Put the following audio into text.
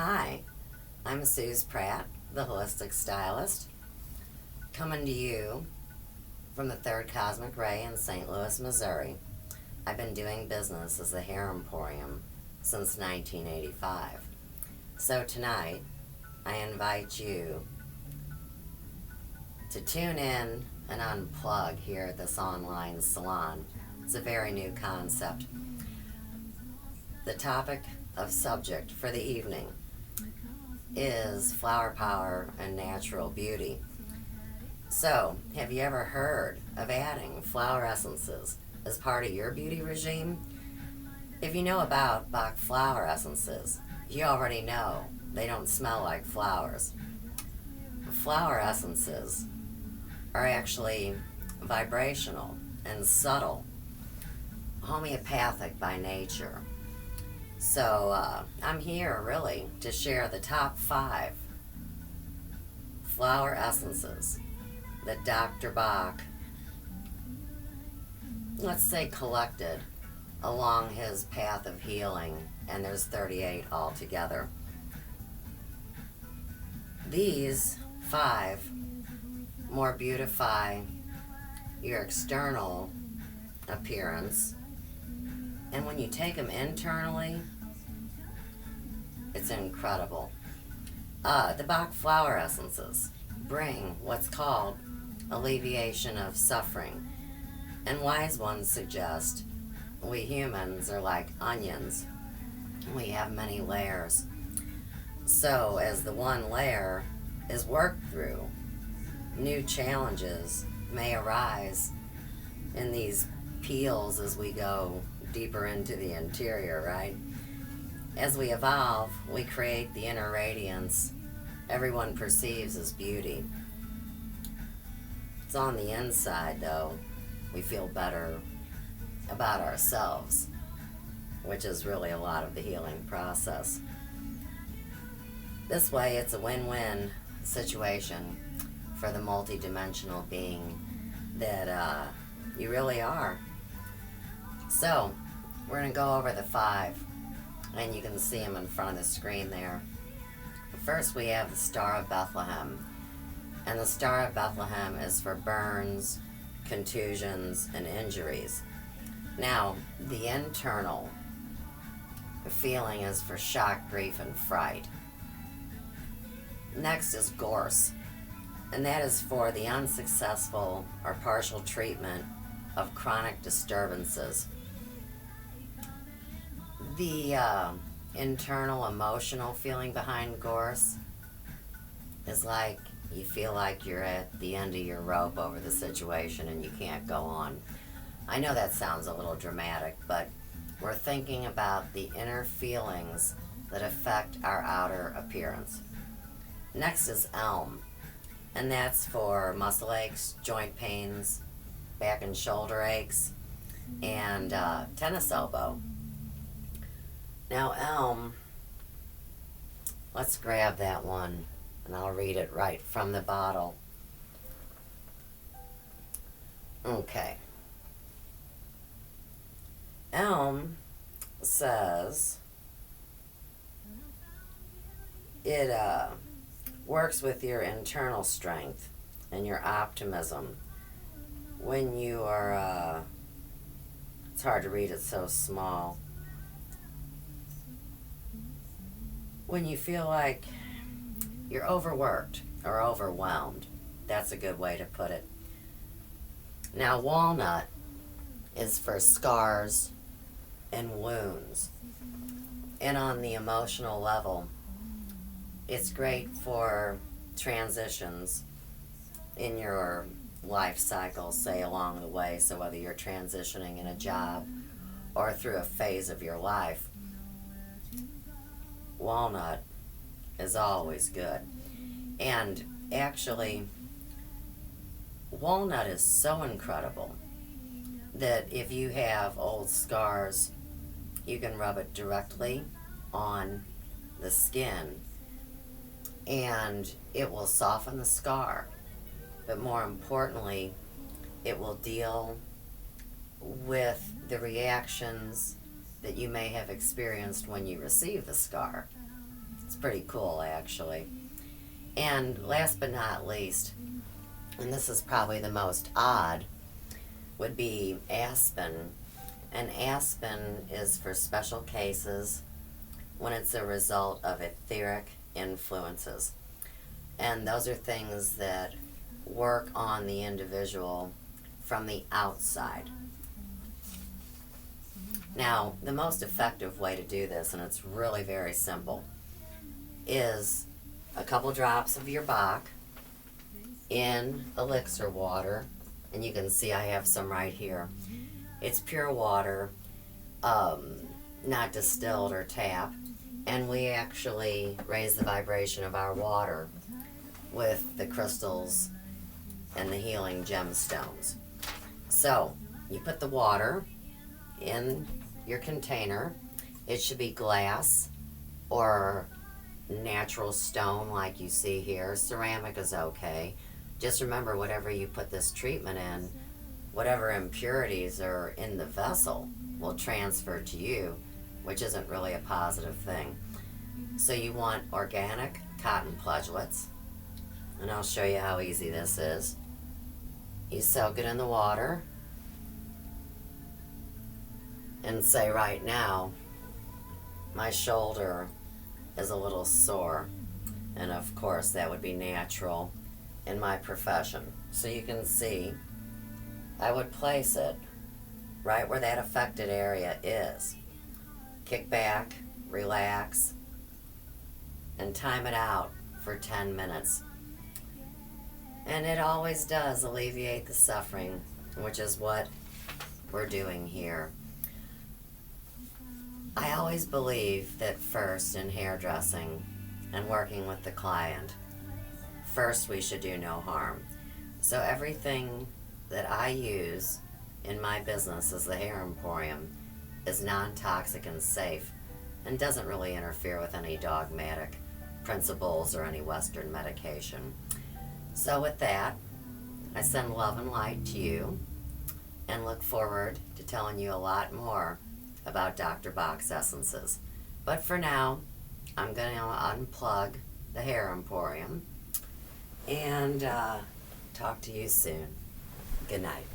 Hi, I'm Suze Pratt, the Holistic Stylist, coming to you from the Third Cosmic Ray in St. Louis, Missouri. I've been doing business as a hair emporium since 1985. So tonight, I invite you to tune in and unplug here at this online salon. It's a very new concept. The topic of subject for the evening is flower power and natural beauty. So, have you ever heard of adding flower essences as part of your beauty regime? If you know about Bach Flower Essences, you already know they don't smell like flowers. Flower essences are actually vibrational and subtle, homeopathic by nature. So I'm here really to share the top 5 flower essences that Dr. Bach, let's say, collected along his path of healing, and there's 38 altogether. These 5 more beautify your external appearance, and when you take them internally, it's incredible. The Bach Flower Essences bring what's called alleviation of suffering, and wise ones suggest we humans are like onions. We have many layers. So as the one layer is worked through, new challenges may arise in these peels as we go deeper into the interior, right? As we evolve, we create the inner radiance everyone perceives as beauty. It's on the inside, though, we feel better about ourselves, which is really a lot of the healing process. This way, it's a win-win situation for the multidimensional being that you really are. So, we're going to go over the 5, and you can see them in front of the screen there. First, we have the Star of Bethlehem, and the Star of Bethlehem is for burns, contusions, and injuries. Now, the internal feeling is for shock, grief, and fright. Next is Gorse, and that is for the unsuccessful or partial treatment of chronic disturbances. The internal emotional feeling behind Gorse is like you feel like you're at the end of your rope over the situation and you can't go on. I know that sounds a little dramatic, but we're thinking about the inner feelings that affect our outer appearance. Next is Elm, and that's for muscle aches, joint pains, back and shoulder aches, and tennis elbow. Now, Elm, let's grab that one, and I'll read it right from the bottle. Okay. Elm says it works with your internal strength and your optimism. When you are, it's hard to read, it's so small. When you feel like you're overworked or overwhelmed, that's a good way to put it. Now, walnut is for scars and wounds. And on the emotional level, it's great for transitions in your life cycle, say along the way. So whether you're transitioning in a job or through a phase of your life, walnut is always good. And actually, walnut is so incredible that if you have old scars, you can rub it directly on the skin and it will soften the scar. But more importantly, it will deal with the reactions that you may have experienced when you receive the scar. It's pretty cool, actually. And last but not least, and this is probably the most odd, would be aspen. And aspen is for special cases when it's a result of etheric influences. And those are things that work on the individual from the outside. Now, the most effective way to do this, and it's really very simple, is a couple drops of your Bach in elixir water. And you can see I have some right here. It's pure water, not distilled or tap. And we actually raise the vibration of our water with the crystals and the healing gemstones. So, you put the water in your container. It should be glass or natural stone like you see here. Ceramic is okay. Just remember, whatever you put this treatment in, whatever impurities are in the vessel will transfer to you, which isn't really a positive thing. So you want organic cotton pledgelets, and I'll show you how easy this is. You soak it in the water, and say right now, my shoulder is a little sore, and of course that would be natural in my profession. So you can see, I would place it right where that affected area is. Kick back, relax, and time it out for 10 minutes. And it always does alleviate the suffering, which is what we're doing here. I always believe that first in hairdressing and working with the client, first we should do no harm. So everything that I use in my business as the Hair Emporium is non-toxic and safe and doesn't really interfere with any dogmatic principles or any Western medication. So with that, I send love and light to you and look forward to telling you a lot more about Dr. Bach's Essences. But for now, I'm going to unplug the Hair Emporium and talk to you soon. Good night.